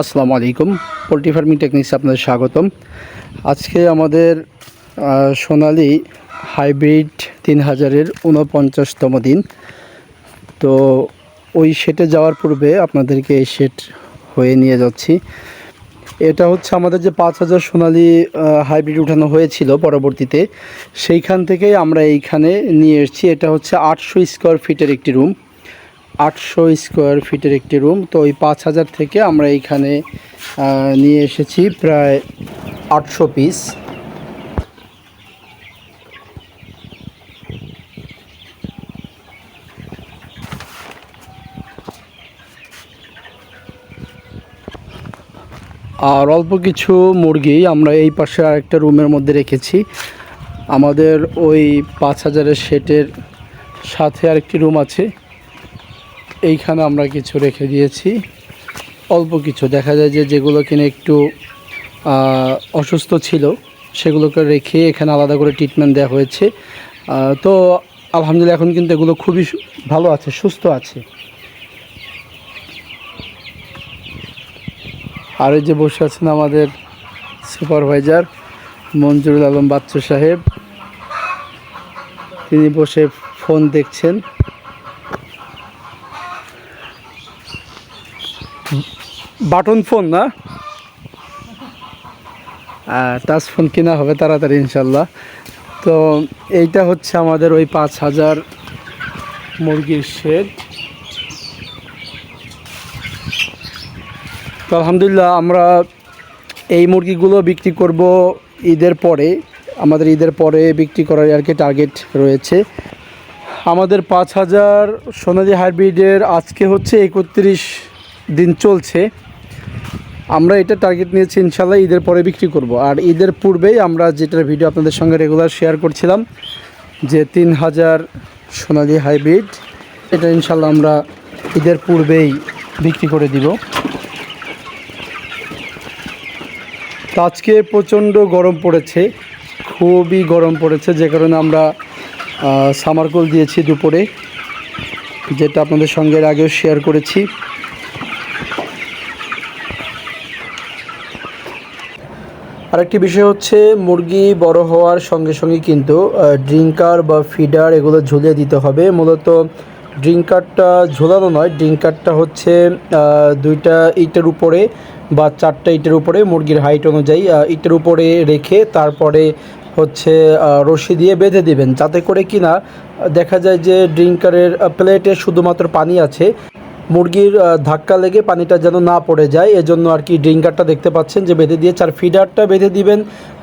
আসসালামু আলাইকুম। Poultry farming টেকনিক্সে আপনাদের স্বাগতম। আজকে আমাদের সোনালি হাইব্রিড 3000-এর 49তম দিন। তো ওই শেডে যাওয়ার পূর্বে আপনাদেরকে এই শেড হয়ে নিয়ে যাচ্ছি। এটা হচ্ছে আমাদের যে 5000 সোনালি হাইব্রিড উঠানো হয়েছিল পরবর্তীতে, সেইখান থেকেই আমরা এইখানে নিয়ে এসেছি। এটা হচ্ছে 800 স্কোয়ার ফিটের একটি রুম। 800 স্কোয়ার ফিটের একটি রুম। তো ওই 5000 থেকে আমরা এইখানে নিয়ে এসেছি প্রায় 800 পিস। আর অল্প কিছু মুরগি আমরা এই পাশে আরেকটা রুমের মধ্যে রেখেছি। আমাদের ওই 5000-এর শেডের সাথে আরেকটি রুম আছে, এইখানে আমরা কিছু রেখে দিয়েছি। অল্প কিছু দেখা যায় যে যেগুলো কিনে একটু অসুস্থ ছিল সেগুলোকে রেখে এখানে আলাদা করে ট্রিটমেন্ট দেওয়া হয়েছে। তো আলহামদুলিল্লাহ এখন কিন্তু এগুলো খুবই ভালো আছে, সুস্থ আছে। আর এই যে বসে আছেন আমাদের সুপারভাইজার মঞ্জুরুল আলম বাচ্চু সাহেব, তিনি বসে ফোন দেখছেন। বাটন ফোন না, টাচ ফোন কেনা হবে তাড়াতাড়ি ইনশাল্লাহ। তো এইটা হচ্ছে আমাদের ওই 5000 মুরগির শেড। তো আলহামদুলিল্লাহ আমরা এই মুরগিগুলো বিক্রি করব ঈদের পরে। আমাদের ঈদের পরে বিক্রি করার আর কি টার্গেট রয়েছে। আমাদের 5000 সোনালি হাইব্রিডের আজকে হচ্ছে 31 দিন চলছে। আমরা এটা টার্গেট নিয়েছি ইনশাল্লাহ ঈদের পরে বিক্রি করব। আর ঈদের পূর্বেই আমরা যেটার ভিডিও আপনাদের সঙ্গে রেগুলার শেয়ার করছিলাম যে 3000 সোনালি হাইব্রিড, এটা ইনশাল্লাহ আমরা ঈদের পূর্বেই বিক্রি করে দিব। তো আজকে প্রচণ্ড গরম পড়েছে, খুবই গরম পড়েছে, যে কারণে আমরা সামার কুল দিয়েছি দুপুরে, যেটা আপনাদের সঙ্গে এর আগেও শেয়ার করেছি। আরেকটি বিষয় হচ্ছে মুরগি বড় হওয়ার সঙ্গে সঙ্গে কিন্তু ড্রিঙ্কার বা ফিডার এগুলো ঝুলিয়ে দিতে হবে। মূলত ড্রিঙ্কারটা ঝোলানো নয়, ড্রিঙ্কারটা হচ্ছে 2টা ইটের উপরে বা 4টা ইটের উপরে মুরগির হাইট অনুযায়ী ইটের উপরে রেখে তারপরে হচ্ছে রশি দিয়ে বেঁধে দিবেন, যাতে করে কিনা দেখা যায় যে ড্রিঙ্কারের প্লেটে শুধুমাত্র পানি আছে, মুরগির ধাক্কা লেগে পানিটা যেন না পড়ে যায়। এজন্য আর কি ড্রিঙ্কারটা দেখতে পাচ্ছেন যে বেঁধে দিয়েছে। আর ফিডারটা বেঁধে দিবেন,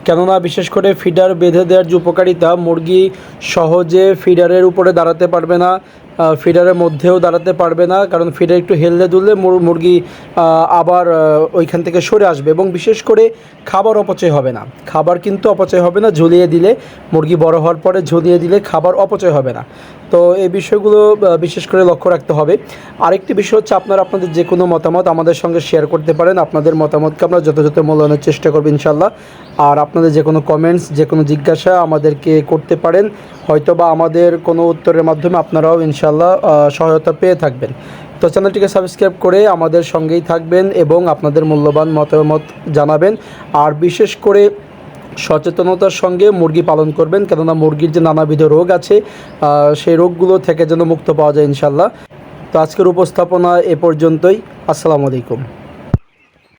কেননা বিশেষ করে ফিডার বেঁধে দেওয়ার যে উপকারিতা, মুরগি সহজে ফিডারের উপরে দাঁড়াতে পারবে না, ফিডারের মধ্যেও দাঁড়াতে পারবে না, কারণ ফিডার একটু হেললে দুললে মুরগি আবার ওইখান থেকে সরে আসবে। এবং বিশেষ করে খাবার অপচয় হবে না, খাবার কিন্তু অপচয় হবে না ঝুলিয়ে দিলে, মুরগি বড় হওয়ার পরে ঝুলিয়ে দিলে খাবার অপচয় হবে না। তো এই বিষয়গুলো বিশেষ করে লক্ষ্য রাখতে হবে। আরেকটি বিষয় হচ্ছে আপনারা আপনাদের যে কোনো মতামত আমাদের সঙ্গে শেয়ার করতে পারেন। আপনাদের মতামতকে আমরা যথাযথ মূল্যায়নের চেষ্টা করব ইনশাল্লাহ। আর আপনাদের যে কোনো কমেন্টস, যে কোনো জিজ্ঞাসা আমাদেরকে করতে পারেন, হয়তো বা আমাদের কোনো উত্তরের মাধ্যমে আপনারাও ইনশাল্লাহ সহায়তা পেয়ে থাকবেন। তো চ্যানেলটিকে সাবস্ক্রাইব করে আমাদের সঙ্গেই থাকবেন এবং আপনাদের মূল্যবান মতামত জানাবেন। আর বিশেষ করে সচেতনতার সঙ্গে মুরগি পালন করবেন, কেননা মুরগির যে নানাবিধ রোগ আছে সেই রোগগুলো থেকে যেন মুক্ত পাওয়া যায় ইনশাল্লাহ। তো আজকের উপস্থাপনা এ পর্যন্তই। আসসালামু আলাইকুম।